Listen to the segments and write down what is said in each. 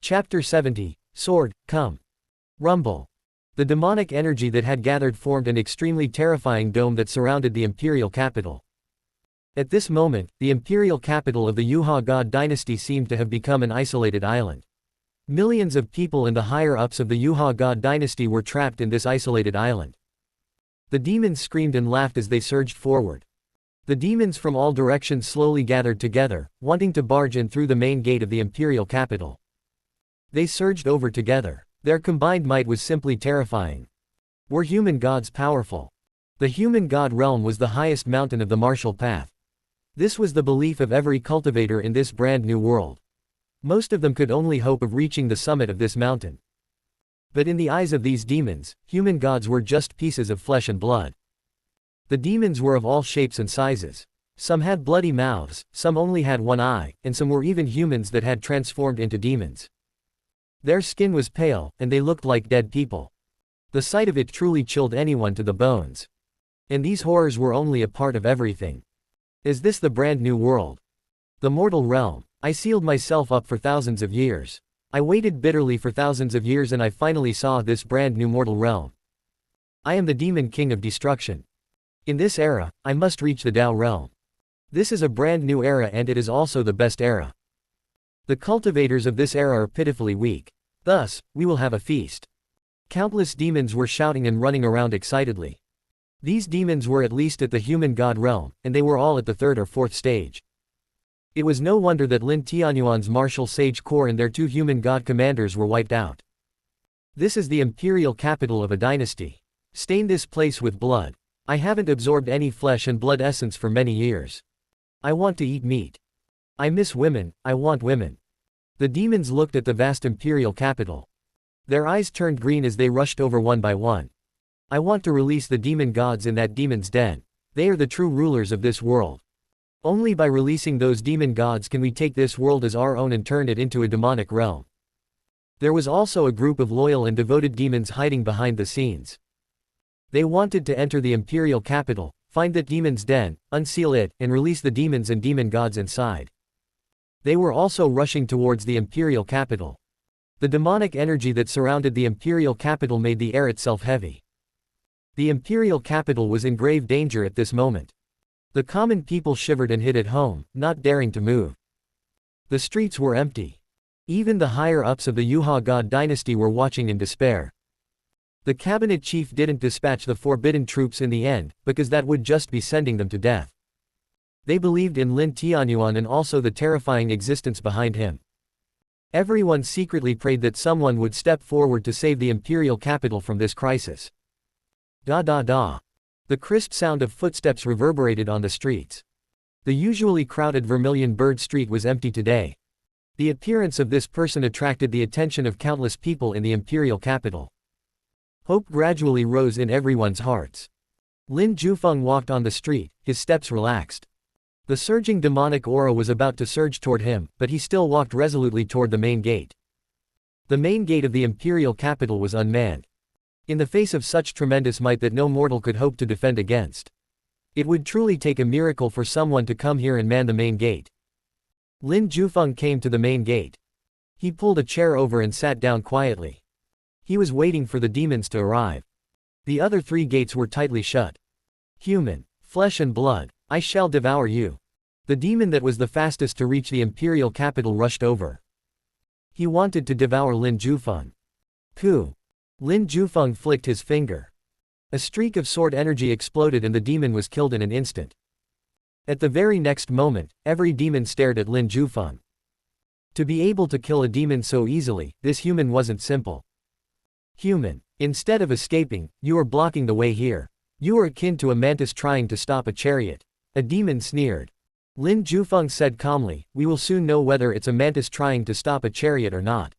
Chapter 70, Sword, Come. Rumble. The demonic energy that had gathered formed an extremely terrifying dome that surrounded the imperial capital. At this moment, the imperial capital of the Yuha god dynasty seemed to have become an isolated island. Millions of people and the higher-ups of the Yuha god dynasty were trapped in this isolated island. The demons screamed and laughed as they surged forward. The demons from all directions slowly gathered together, wanting to barge in through the main gate of the imperial capital. They surged over together. Their combined might was simply terrifying. Were human gods powerful? The human god realm was the highest mountain of the martial path. This was the belief of every cultivator in this brand new world. Most of them could only hope of reaching the summit of this mountain. But in the eyes of these demons, human gods were just pieces of flesh and blood. The demons were of all shapes and sizes. Some had bloody mouths, some only had one eye, and some were even humans that had transformed into demons. Their skin was pale, and they looked like dead people. The sight of it truly chilled anyone to the bones. And these horrors were only a part of everything. Is this the brand new world? The mortal realm. I sealed myself up for thousands of years. I waited bitterly for thousands of years and I finally saw this brand new mortal realm. I am the demon king of destruction. In this era, I must reach the Tao realm. This is a brand new era and it is also the best era. The cultivators of this era are pitifully weak. Thus, we will have a feast. Countless demons were shouting and running around excitedly. These demons were at least at the human god realm, and they were all at the third or fourth stage. It was no wonder that Lin Tianyuan's martial sage corps and their two human god commanders were wiped out. This is the imperial capital of a dynasty. Stain this place with blood. I haven't absorbed any flesh and blood essence for many years. I want to eat meat. I miss women, I want women. The demons looked at the vast imperial capital. Their eyes turned green as they rushed over one by one. I want to release the demon gods in that demon's den. They are the true rulers of this world. Only by releasing those demon gods can we take this world as our own and turn it into a demonic realm. There was also a group of loyal and devoted demons hiding behind the scenes. They wanted to enter the imperial capital, find that demon's den, unseal it, and release the demons and demon gods inside. They were also rushing towards the imperial capital. The demonic energy that surrounded the imperial capital made the air itself heavy. The imperial capital was in grave danger at this moment. The common people shivered and hid at home, not daring to move. The streets were empty. Even the higher-ups of the Yuha god dynasty were watching in despair. The cabinet chief didn't dispatch the forbidden troops in the end, because that would just be sending them to death. They believed in Lin Tianyuan and also the terrifying existence behind him. Everyone secretly prayed that someone would step forward to save the imperial capital from this crisis. Da da da. The crisp sound of footsteps reverberated on the streets. The usually crowded Vermilion Bird Street was empty today. The appearance of this person attracted the attention of countless people in the imperial capital. Hope gradually rose in everyone's hearts. Lin Jufeng walked on the street, his steps relaxed. The surging demonic aura was about to surge toward him, but he still walked resolutely toward the main gate. The main gate of the imperial capital was unmanned. In the face of such tremendous might that no mortal could hope to defend against. It would truly take a miracle for someone to come here and man the main gate. Lin Jufeng came to the main gate. He pulled a chair over and sat down quietly. He was waiting for the demons to arrive. The other three gates were tightly shut. Human, flesh and blood, I shall devour you. The demon that was the fastest to reach the imperial capital rushed over. He wanted to devour Lin Jufeng. Ku. Lin Jufeng flicked his finger. A streak of sword energy exploded and the demon was killed in an instant. At the very next moment, every demon stared at Lin Jufeng. To be able to kill a demon so easily, this human wasn't simple. Human, instead of escaping, you are blocking the way here. You are akin to a mantis trying to stop a chariot. A demon sneered. Lin Jufeng said calmly, we will soon know whether it's a mantis trying to stop a chariot or not.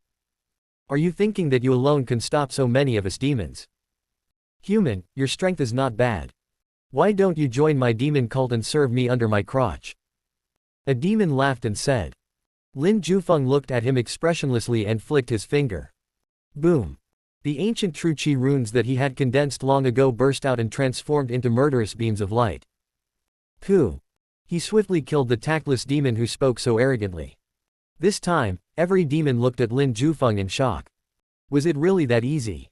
Are you thinking that you alone can stop so many of us demons? Human, your strength is not bad. Why don't you join my demon cult and serve me under my crotch? A demon laughed and said. Lin Jufeng looked at him expressionlessly and flicked his finger. Boom. The ancient true chi runes that he had condensed long ago burst out and transformed into murderous beams of light. Ku. He swiftly killed the tactless demon who spoke so arrogantly. This time, every demon looked at Lin Jufeng in shock. Was it really that easy?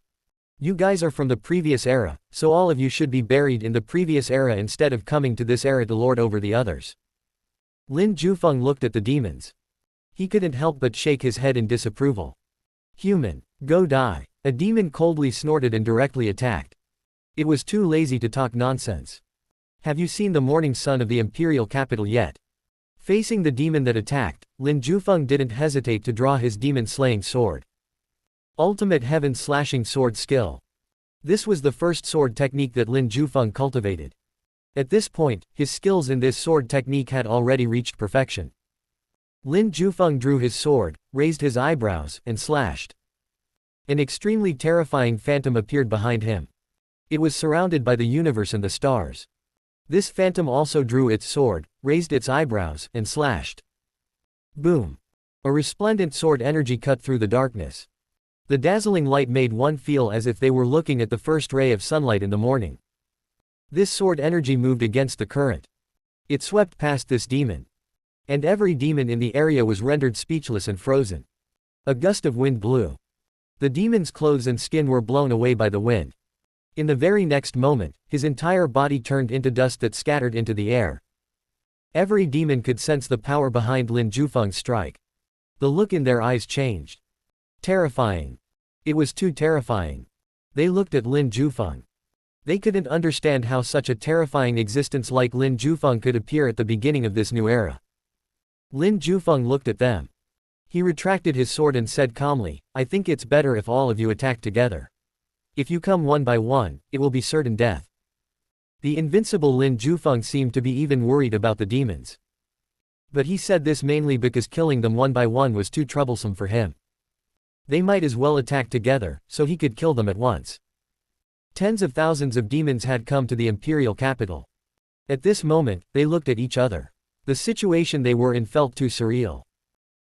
You guys are from the previous era, so all of you should be buried in the previous era instead of coming to this era to lord over the others. Lin Jufeng looked at the demons. He couldn't help but shake his head in disapproval. Human, go die. A demon coldly snorted and directly attacked. It was too lazy to talk nonsense. Have you seen the morning sun of the imperial capital yet? Facing the demon that attacked, Lin Jufeng didn't hesitate to draw his demon-slaying sword. Ultimate heaven-slashing sword skill. This was the first sword technique that Lin Jufeng cultivated. At this point, his skills in this sword technique had already reached perfection. Lin Jufeng drew his sword, raised his eyebrows, and slashed. An extremely terrifying phantom appeared behind him. It was surrounded by the universe and the stars. This phantom also drew its sword, raised its eyebrows, and slashed. Boom! A resplendent sword energy cut through the darkness. The dazzling light made one feel as if they were looking at the first ray of sunlight in the morning. This sword energy moved against the current. It swept past this demon. And every demon in the area was rendered speechless and frozen. A gust of wind blew. The demon's clothes and skin were blown away by the wind. In the very next moment, his entire body turned into dust that scattered into the air. Every demon could sense the power behind Lin Jufeng's strike. The look in their eyes changed. Terrifying. It was too terrifying. They looked at Lin Jufeng. They couldn't understand how such a terrifying existence like Lin Jufeng could appear at the beginning of this new era. Lin Jufeng looked at them. He retracted his sword and said calmly, "I think it's better if all of you attack together. If you come one by one, it will be certain death." The invincible Lin Jufeng seemed to be even worried about the demons. But he said this mainly because killing them one by one was too troublesome for him. They might as well attack together, so he could kill them at once. Tens of thousands of demons had come to the imperial capital. At this moment, they looked at each other. The situation they were in felt too surreal.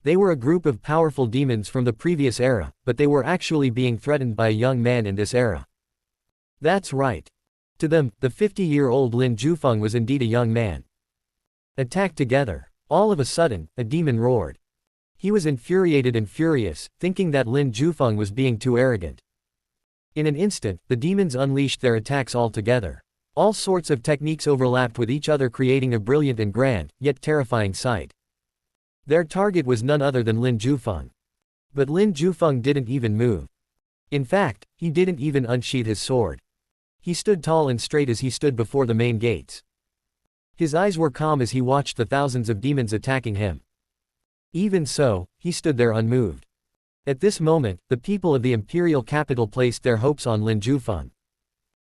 They were a group of powerful demons from the previous era, but they were actually being threatened by a young man in this era. That's right. To them, the 50-year-old Lin Jufeng was indeed a young man. Attack together. All of a sudden, a demon roared. He was infuriated and furious, thinking that Lin Jufeng was being too arrogant. In an instant, the demons unleashed their attacks all together. All sorts of techniques overlapped with each other, creating a brilliant and grand, yet terrifying sight. Their target was none other than Lin Jufeng. But Lin Jufeng didn't even move. In fact, he didn't even unsheath his sword. He stood tall and straight as he stood before the main gates. His eyes were calm as he watched the thousands of demons attacking him. Even so, he stood there unmoved. At this moment, the people of the imperial capital placed their hopes on Lin Jufeng.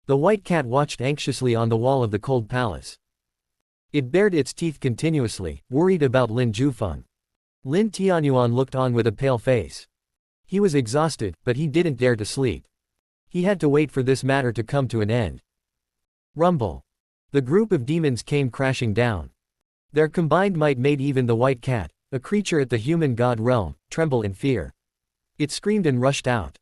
The white cat watched anxiously on the wall of the cold palace. It bared its teeth continuously, worried about Lin Jufeng. Lin Tianyuan looked on with a pale face. He was exhausted, but he didn't dare to sleep. He had to wait for this matter to come to an end. Rumble. The group of demons came crashing down. Their combined might made even the white cat, a creature at the human god realm, tremble in fear. It screamed and rushed out.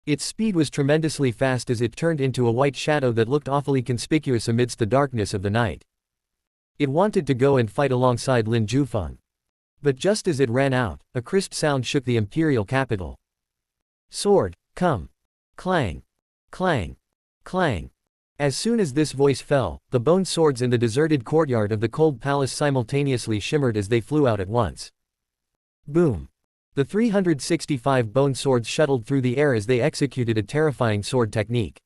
Its speed was tremendously fast as it turned into a white shadow that looked awfully conspicuous amidst the darkness of the night. It wanted to go and fight alongside Lin Jufeng. But just as it ran out, a crisp sound shook the imperial capital. Sword, come. Clang. Clang. Clang. As soon as this voice fell, the bone swords in the deserted courtyard of the cold palace simultaneously shimmered as they flew out at once. Boom. The 365 bone swords shuttled through the air as they executed a terrifying sword technique.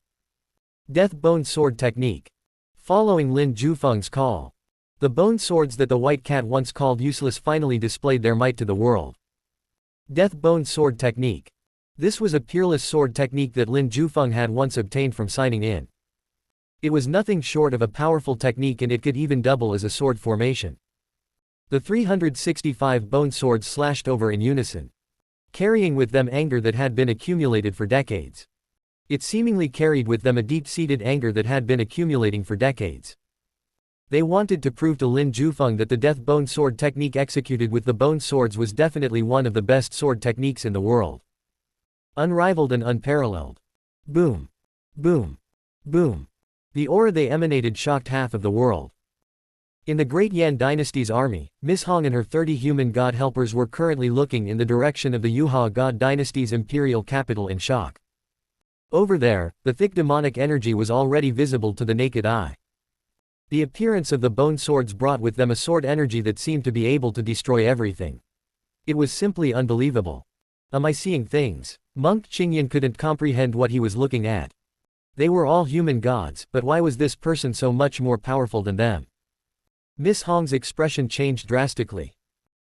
Death Bone Sword Technique. Following Lin Jufeng's call, the bone swords that the white cat once called useless finally displayed their might to the world. Death Bone Sword Technique. This was a peerless sword technique that Lin Jufeng had once obtained from signing in. It was nothing short of a powerful technique, and it could even double as a sword formation. The 365 bone swords slashed over in unison, carrying with them anger that had been accumulated for decades. It seemingly carried with them a deep-seated anger that had been accumulating for decades. They wanted to prove to Lin Jufeng that the Death Bone Sword technique executed with the bone swords was definitely one of the best sword techniques in the world. Unrivaled and unparalleled. Boom. Boom. Boom. The aura they emanated shocked half of the world. In the Great Yan Dynasty's army, Miss Hong and her 30 human god helpers were currently looking in the direction of the Yuha god dynasty's imperial capital in shock. Over there, the thick demonic energy was already visible to the naked eye. The appearance of the bone swords brought with them a sword energy that seemed to be able to destroy everything. It was simply unbelievable. Am I seeing things? Monk Qingyan couldn't comprehend what he was looking at. They were all human gods, but why was this person so much more powerful than them? Miss Hong's expression changed drastically.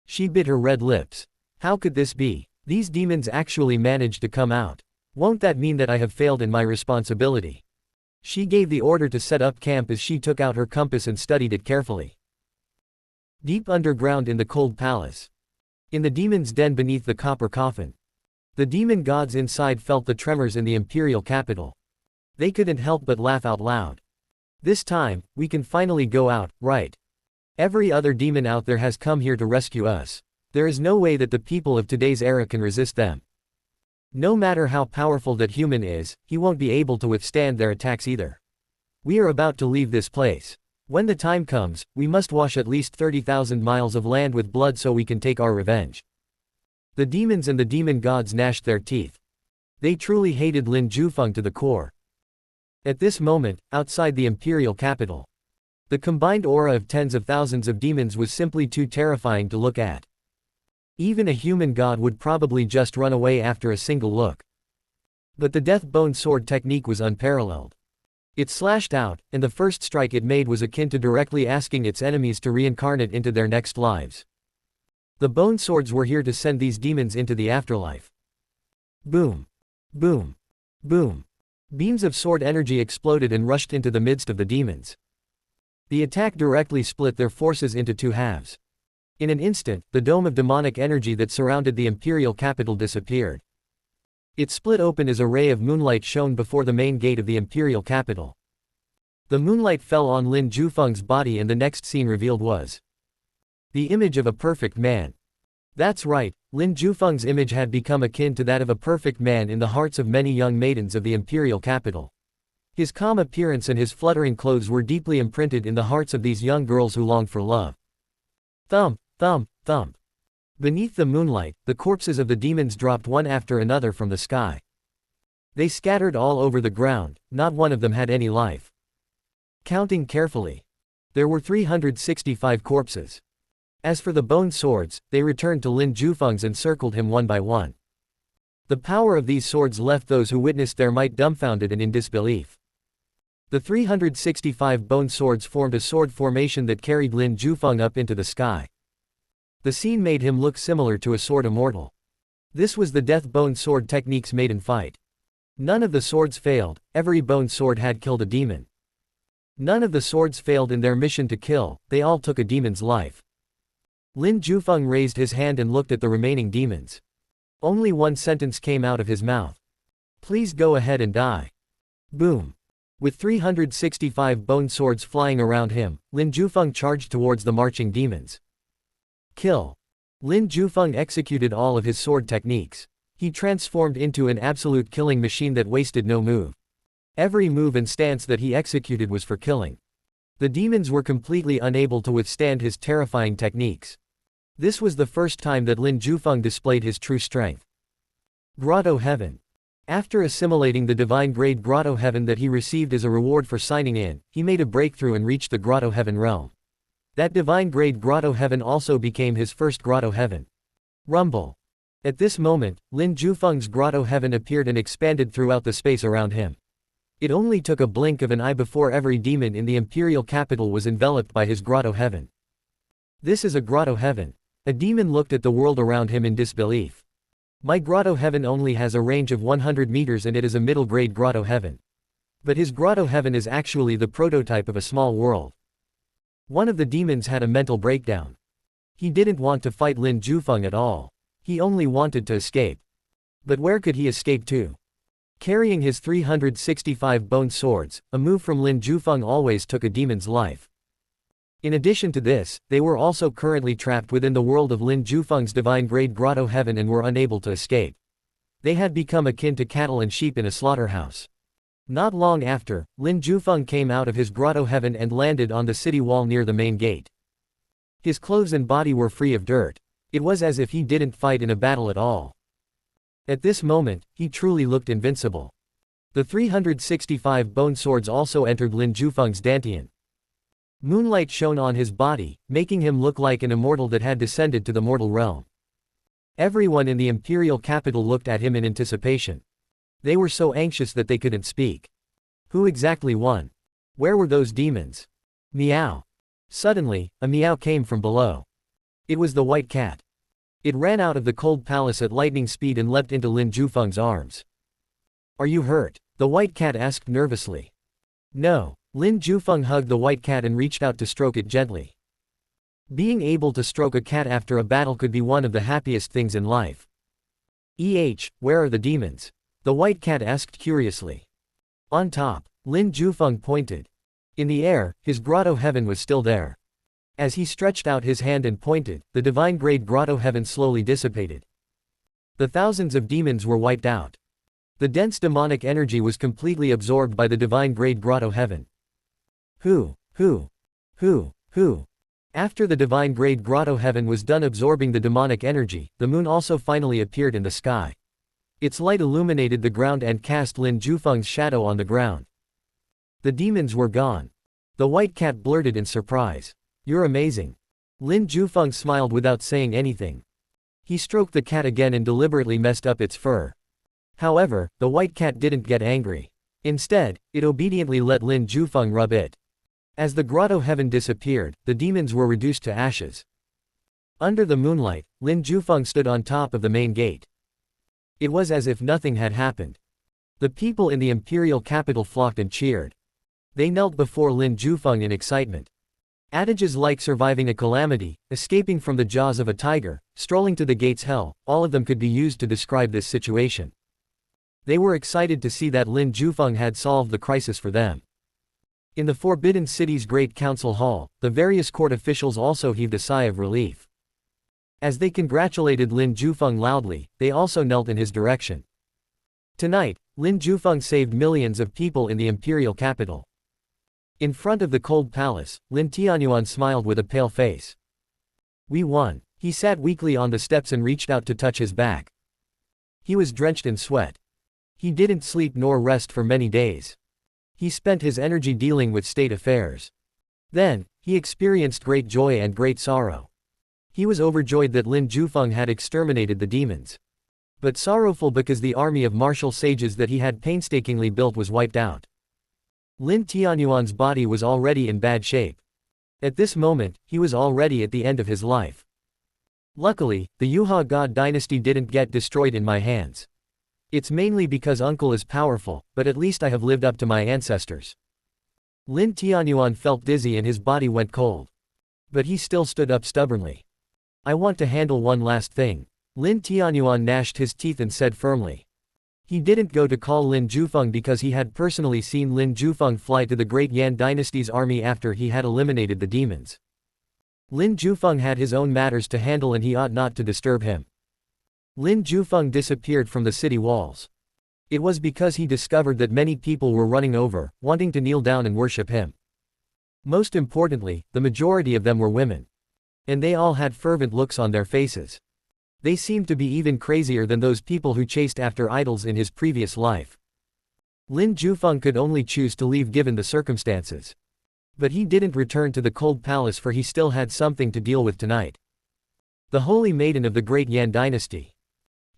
She bit her red lips. How could this be? These demons actually managed to come out. Won't that mean that I have failed in my responsibility? She gave the order to set up camp as she took out her compass and studied it carefully. Deep underground in the cold palace. In the demon's den beneath the copper coffin. The demon gods inside felt the tremors in the imperial capital. They couldn't help but laugh out loud. This time, we can finally go out, right? Every other demon out there has come here to rescue us. There is no way that the people of today's era can resist them. No matter how powerful that human is, he won't be able to withstand their attacks either. We are about to leave this place. When the time comes, we must wash at least 30,000 miles of land with blood so we can take our revenge. The demons and the demon gods gnashed their teeth. They truly hated Lin Jufeng to the core. At this moment, outside the imperial capital, the combined aura of tens of thousands of demons was simply too terrifying to look at. Even a human god would probably just run away after a single look. But the death bone sword technique was unparalleled. It slashed out, and the first strike it made was akin to directly asking its enemies to reincarnate into their next lives. The bone swords were here to send these demons into the afterlife. Boom! Boom! Boom! Beams of sword energy exploded and rushed into the midst of the demons. The attack directly split their forces into two halves. In an instant, the dome of demonic energy that surrounded the imperial capital disappeared. It split open as a ray of moonlight shone before the main gate of the imperial capital. The moonlight fell on Lin Jufeng's body and the next scene revealed was the image of a perfect man. That's right, Lin Jufeng's image had become akin to that of a perfect man in the hearts of many young maidens of the imperial capital. His calm appearance and his fluttering clothes were deeply imprinted in the hearts of these young girls who longed for love. Thump, thump, thump. Beneath the moonlight, the corpses of the demons dropped one after another from the sky. They scattered all over the ground, not one of them had any life. Counting carefully, there were 365 corpses. As for the bone swords, they returned to Lin Jufeng's and circled him one by one. The power of these swords left those who witnessed their might dumbfounded and in disbelief. The 365 bone swords formed a sword formation that carried Lin Jufeng up into the sky. The scene made him look similar to a sword immortal. This was the death bone sword technique's maiden fight. None of the swords failed, every bone sword had killed a demon. None of the swords failed in their mission to kill, they all took a demon's life. Lin Jufeng raised his hand and looked at the remaining demons. Only one sentence came out of his mouth. Please go ahead and die. Boom. With 365 bone swords flying around him, Lin Jufeng charged towards the marching demons. Kill. Lin Jufeng executed all of his sword techniques. He transformed into an absolute killing machine that wasted no move. Every move and stance that he executed was for killing. The demons were completely unable to withstand his terrifying techniques. This was the first time that Lin Jufeng displayed his true strength. Grotto Heaven. After assimilating the divine-grade Grotto Heaven that he received as a reward for signing in, he made a breakthrough and reached the Grotto Heaven realm. That divine-grade Grotto Heaven also became his first Grotto Heaven. Rumble. At this moment, Lin Jufeng's Grotto Heaven appeared and expanded throughout the space around him. It only took a blink of an eye before every demon in the imperial capital was enveloped by his Grotto Heaven. This is a Grotto Heaven. A demon looked at the world around him in disbelief. My Grotto Heaven only has a range of 100 meters and it is a middle-grade Grotto Heaven. But his Grotto Heaven is actually the prototype of a small world. One of the demons had a mental breakdown. He didn't want to fight Lin Jufeng at all. He only wanted to escape. But where could he escape to? Carrying his 365 bone swords, a move from Lin Jufeng always took a demon's life. In addition to this, they were also currently trapped within the world of Lin Jufeng's divine-grade Grotto Heaven and were unable to escape. They had become akin to cattle and sheep in a slaughterhouse. Not long after, Lin Jufeng came out of his grotto heaven and landed on the city wall near the main gate. His clothes and body were free of dirt. It was as if he didn't fight in a battle at all. At this moment, he truly looked invincible. The 365 bone swords also entered Lin Jufeng's dantian. Moonlight shone on his body, making him look like an immortal that had descended to the mortal realm. Everyone in the imperial capital looked at him in anticipation. They were so anxious that they couldn't speak. Who exactly won? Where were those demons? Meow. Suddenly, a meow came from below. It was the white cat. It ran out of the cold palace at lightning speed and leapt into Lin Jufeng's arms. Are you hurt? The white cat asked nervously. No. Lin Jufeng hugged the white cat and reached out to stroke it gently. Being able to stroke a cat after a battle could be one of the happiest things in life. Where are the demons? The white cat asked curiously. On top. Lin Jufeng pointed. In the air, his grotto heaven was still there. As he stretched out his hand and pointed, the divine-grade grotto heaven slowly dissipated. The thousands of demons were wiped out. The dense demonic energy was completely absorbed by the divine-grade grotto heaven. Who? After the divine-grade grotto heaven was done absorbing the demonic energy, the moon also finally appeared in the sky. Its light illuminated the ground and cast Lin Jufeng's shadow on the ground. The demons were gone. The white cat blurted in surprise. You're amazing. Lin Jufeng smiled without saying anything. He stroked the cat again and deliberately messed up its fur. However, the white cat didn't get angry. Instead, it obediently let Lin Jufeng rub it. As the grotto heaven disappeared, the demons were reduced to ashes. Under the moonlight, Lin Jufeng stood on top of the main gate. It was as if nothing had happened. The people in the imperial capital flocked and cheered. They knelt before Lin Jufeng in excitement. Adages like surviving a calamity, escaping from the jaws of a tiger, strolling to the gate's hell, all of them could be used to describe this situation. They were excited to see that Lin Jufeng had solved the crisis for them. In the Forbidden City's Great Council Hall, the various court officials also heaved a sigh of relief. As they congratulated Lin Jufeng loudly, they also knelt in his direction. Tonight, Lin Jufeng saved millions of people in the imperial capital. In front of the cold palace, Lin Tianyuan smiled with a pale face. We won. He sat weakly on the steps and reached out to touch his back. He was drenched in sweat. He didn't sleep nor rest for many days. He spent his energy dealing with state affairs. Then, he experienced great joy and great sorrow. He was overjoyed that Lin Jufeng had exterminated the demons. But sorrowful because the army of martial sages that he had painstakingly built was wiped out. Lin Tianyuan's body was already in bad shape. At this moment, he was already at the end of his life. Luckily, the Yuha God dynasty didn't get destroyed in my hands. It's mainly because uncle is powerful, but at least I have lived up to my ancestors. Lin Tianyuan felt dizzy and his body went cold. But he still stood up stubbornly. I want to handle one last thing. Lin Tianyuan gnashed his teeth and said firmly. He didn't go to call Lin Jufeng because he had personally seen Lin Jufeng fly to the Great Yan dynasty's army after he had eliminated the demons. Lin Jufeng had his own matters to handle and he ought not to disturb him. Lin Jufeng disappeared from the city walls. It was because he discovered that many people were running over, wanting to kneel down and worship him. Most importantly, the majority of them were women. And they all had fervent looks on their faces. They seemed to be even crazier than those people who chased after idols in his previous life. Lin Jufeng could only choose to leave given the circumstances. But he didn't return to the cold palace for he still had something to deal with tonight. The holy maiden of the Great Yan dynasty.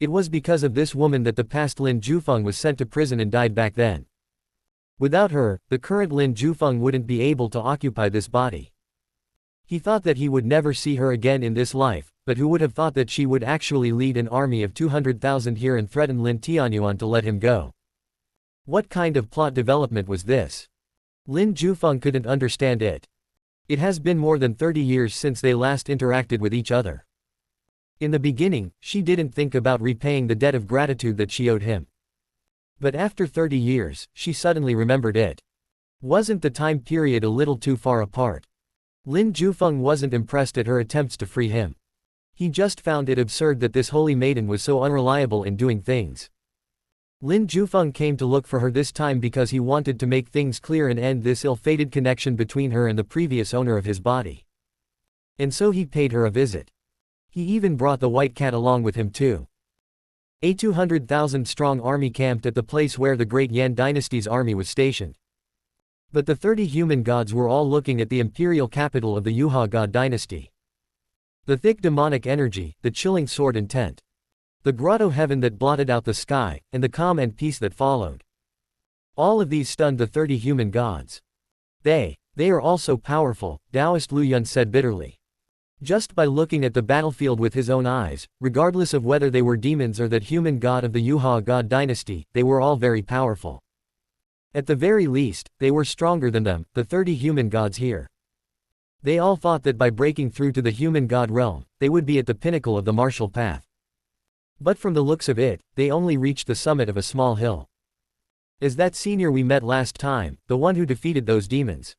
It was because of this woman that the past Lin Jufeng was sent to prison and died back then. Without her, the current Lin Jufeng wouldn't be able to occupy this body. He thought that he would never see her again in this life, but who would have thought that she would actually lead an army of 200,000 here and threaten Lin Tianyuan to let him go? What kind of plot development was this? Lin Jufeng couldn't understand it. It has been more than 30 years since they last interacted with each other. In the beginning, she didn't think about repaying the debt of gratitude that she owed him. But after 30 years, she suddenly remembered it. Wasn't the time period a little too far apart? Lin Jufeng wasn't impressed at her attempts to free him. He just found it absurd that this holy maiden was so unreliable in doing things. Lin Jufeng came to look for her this time because he wanted to make things clear and end this ill-fated connection between her and the previous owner of his body. And so he paid her a visit. He even brought the white cat along with him too. A 200,000-strong army camped at the place where the great Yan dynasty's army was stationed. But the 30 human gods were all looking at the imperial capital of the Yuha god dynasty. The thick demonic energy, the chilling sword intent. The grotto heaven that blotted out the sky, and the calm and peace that followed. All of these stunned the 30 human gods. They are all so powerful, Taoist Lu Yun said bitterly. Just by looking at the battlefield with his own eyes, regardless of whether they were demons or that human god of the Yuha god dynasty, they were all very powerful. At the very least, they were stronger than them, the 30 human gods here. They all thought that by breaking through to the human god realm, they would be at the pinnacle of the martial path. But from the looks of it, they only reached the summit of a small hill. Is that senior we met last time, the one who defeated those demons?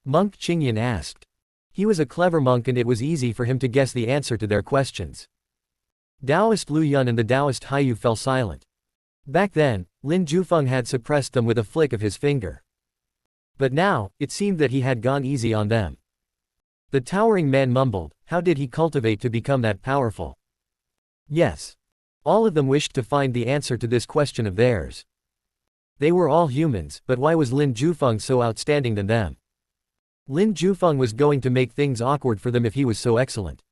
Monk Qingyan asked. He was a clever monk and it was easy for him to guess the answer to their questions. Taoist Lu Yun and the Taoist Haiyu fell silent. Back then, Lin Jufeng had suppressed them with a flick of his finger. But now, it seemed that he had gone easy on them. The towering man mumbled, how did he cultivate to become that powerful? Yes. All of them wished to find the answer to this question of theirs. They were all humans, but why was Lin Jufeng so outstanding than them? Lin Jufeng was going to make things awkward for them if he was so excellent.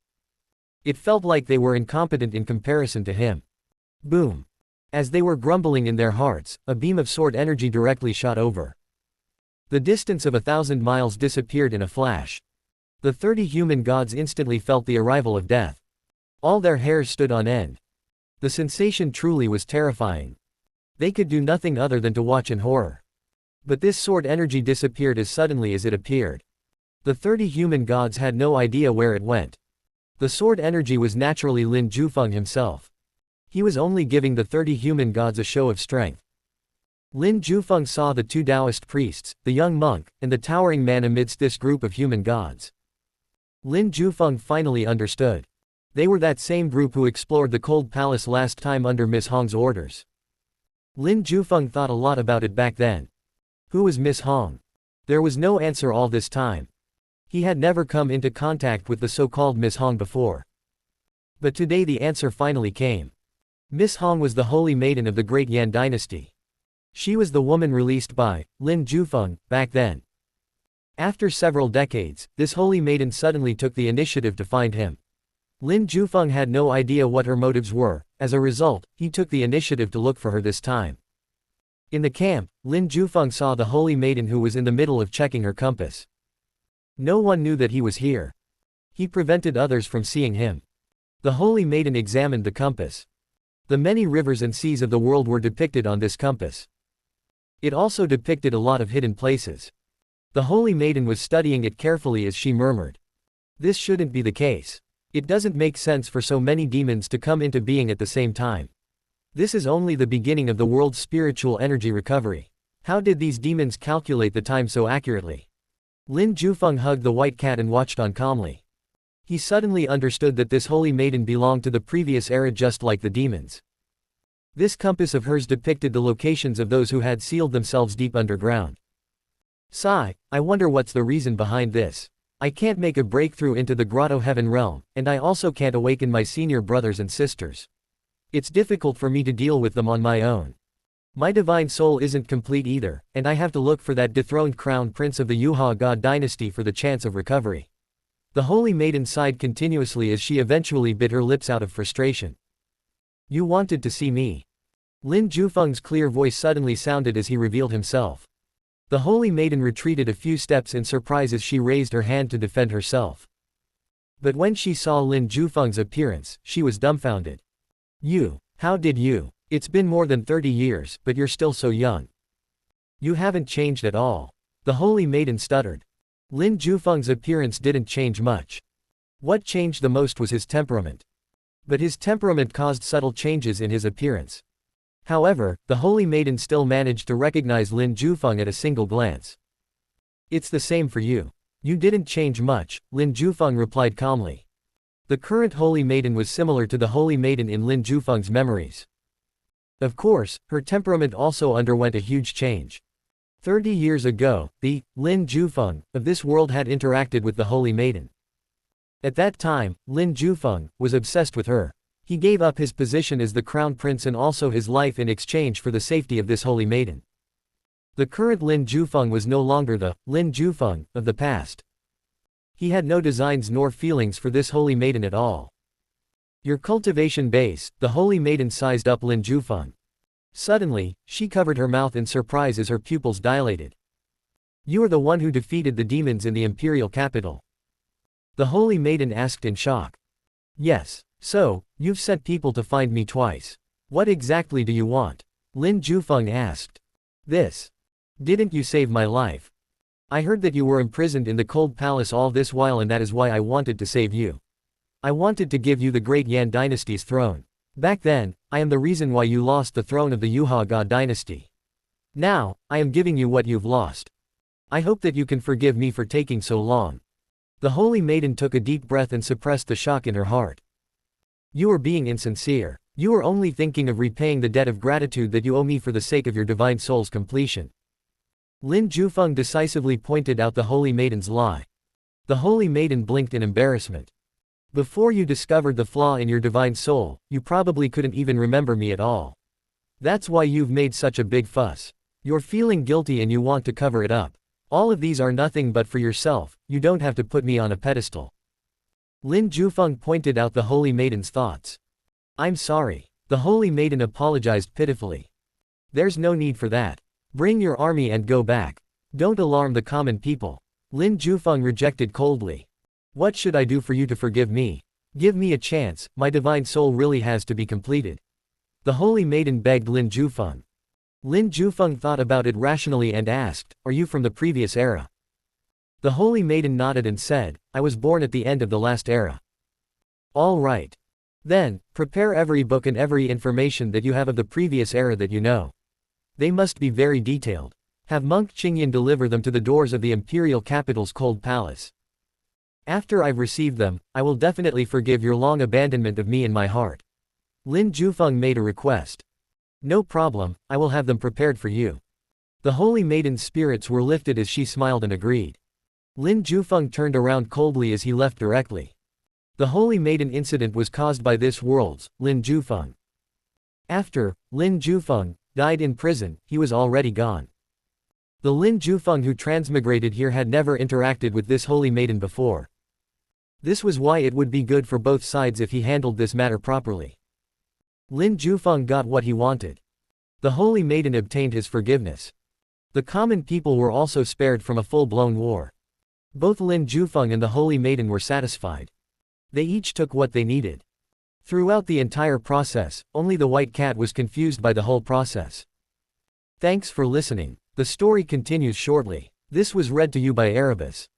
It felt like they were incompetent in comparison to him. Boom. As they were grumbling in their hearts, a beam of sword energy directly shot over. The distance of 1,000 miles disappeared in a flash. The 30 human gods instantly felt the arrival of death. All their hairs stood on end. The sensation truly was terrifying. They could do nothing other than to watch in horror. But this sword energy disappeared as suddenly as it appeared. The 30 human gods had no idea where it went. The sword energy was naturally Lin Jufeng himself. He was only giving the 30 human gods a show of strength. Lin Jufeng saw the two Taoist priests, the young monk, and the towering man amidst this group of human gods. Lin Jufeng finally understood. They were that same group who explored the cold palace last time under Miss Hong's orders. Lin Jufeng thought a lot about it back then. Who was Miss Hong? There was no answer all this time. He had never come into contact with the so-called Miss Hong before. But today the answer finally came. Miss Hong was the holy maiden of the great Yan dynasty. She was the woman released by Lin Jufeng back then. After several decades, this holy maiden suddenly took the initiative to find him. Lin Jufeng had no idea what her motives were. As a result, he took the initiative to look for her this time. In the camp, Lin Jufeng saw the holy maiden who was in the middle of checking her compass. No one knew that he was here. He prevented others from seeing him. The holy maiden examined the compass. The many rivers and seas of the world were depicted on this compass. It also depicted a lot of hidden places. The holy maiden was studying it carefully as she murmured. This shouldn't be the case. It doesn't make sense for so many demons to come into being at the same time. This is only the beginning of the world's spiritual energy recovery. How did these demons calculate the time so accurately? Lin Jufeng hugged the white cat and watched on calmly. He suddenly understood that this holy maiden belonged to the previous era just like the demons. This compass of hers depicted the locations of those who had sealed themselves deep underground. Sigh, I wonder what's the reason behind this. I can't make a breakthrough into the grotto heaven realm, and I also can't awaken my senior brothers and sisters. It's difficult for me to deal with them on my own. My divine soul isn't complete either, and I have to look for that dethroned crown prince of the Yuha god dynasty for the chance of recovery. The holy maiden sighed continuously as she eventually bit her lips out of frustration. You wanted to see me. Lin Jufeng's clear voice suddenly sounded as he revealed himself. The holy maiden retreated a few steps in surprise as she raised her hand to defend herself. But when she saw Lin Jufeng's appearance, she was dumbfounded. You, how did you? It's been more than 30 years, but you're still so young. You haven't changed at all. The holy maiden stuttered. Lin Jufeng's appearance didn't change much. What changed the most was his temperament. But his temperament caused subtle changes in his appearance. However, the holy maiden still managed to recognize Lin Jufeng at a single glance. It's the same for you. You didn't change much, Lin Jufeng replied calmly. The current holy maiden was similar to the holy maiden in Lin Jufeng's memories. Of course, her temperament also underwent a huge change. 30 years ago, the Lin Jufeng of this world had interacted with the Holy Maiden. At that time, Lin Jufeng was obsessed with her. He gave up his position as the crown prince and also his life in exchange for the safety of this Holy Maiden. The current Lin Jufeng was no longer the Lin Jufeng of the past. He had no designs nor feelings for this Holy Maiden at all. Your cultivation base, the Holy Maiden sized up Lin Jufeng. Suddenly, she covered her mouth in surprise as her pupils dilated. You are the one who defeated the demons in the imperial capital. The Holy Maiden asked in shock. Yes. So, you've sent people to find me twice. What exactly do you want? Lin Jufeng asked. This. Didn't you save my life? I heard that you were imprisoned in the cold palace all this while, and that is why I wanted to save you. I wanted to give you the great Yan dynasty's throne. Back then, I am the reason why you lost the throne of the Yuha God dynasty. Now, I am giving you what you've lost. I hope that you can forgive me for taking so long. The Holy Maiden took a deep breath and suppressed the shock in her heart. You are being insincere. You are only thinking of repaying the debt of gratitude that you owe me for the sake of your divine soul's completion. Lin Jufeng decisively pointed out the Holy Maiden's lie. The Holy Maiden blinked in embarrassment. Before you discovered the flaw in your divine soul, you probably couldn't even remember me at all. That's why you've made such a big fuss. You're feeling guilty and you want to cover it up. All of these are nothing but for yourself, you don't have to put me on a pedestal. Lin Jufeng pointed out the Holy Maiden's thoughts. I'm sorry. The Holy Maiden apologized pitifully. There's no need for that. Bring your army and go back. Don't alarm the common people. Lin Jufeng rejected coldly. What should I do for you to forgive me? Give me a chance, my divine soul really has to be completed. The Holy Maiden begged Lin Jufeng. Lin Jufeng thought about it rationally and asked, are you from the previous era? The Holy Maiden nodded and said, I was born at the end of the last era. All right. Then, prepare every book and every information that you have of the previous era that you know. They must be very detailed. Have Monk Qingyan deliver them to the doors of the imperial capital's cold palace. After I've received them, I will definitely forgive your long abandonment of me in my heart. Lin Jufeng made a request. No problem, I will have them prepared for you. The Holy Maiden's spirits were lifted as she smiled and agreed. Lin Jufeng turned around coldly as he left directly. The Holy Maiden incident was caused by this world's Lin Jufeng. After Lin Jufeng died in prison, he was already gone. The Lin Jufeng who transmigrated here had never interacted with this Holy Maiden before. This was why it would be good for both sides if he handled this matter properly. Lin Jufeng got what he wanted. The Holy Maiden obtained his forgiveness. The common people were also spared from a full-blown war. Both Lin Jufeng and the Holy Maiden were satisfied. They each took what they needed. Throughout the entire process, only the white cat was confused by the whole process. Thanks for listening. The story continues shortly. This was read to you by Erebus.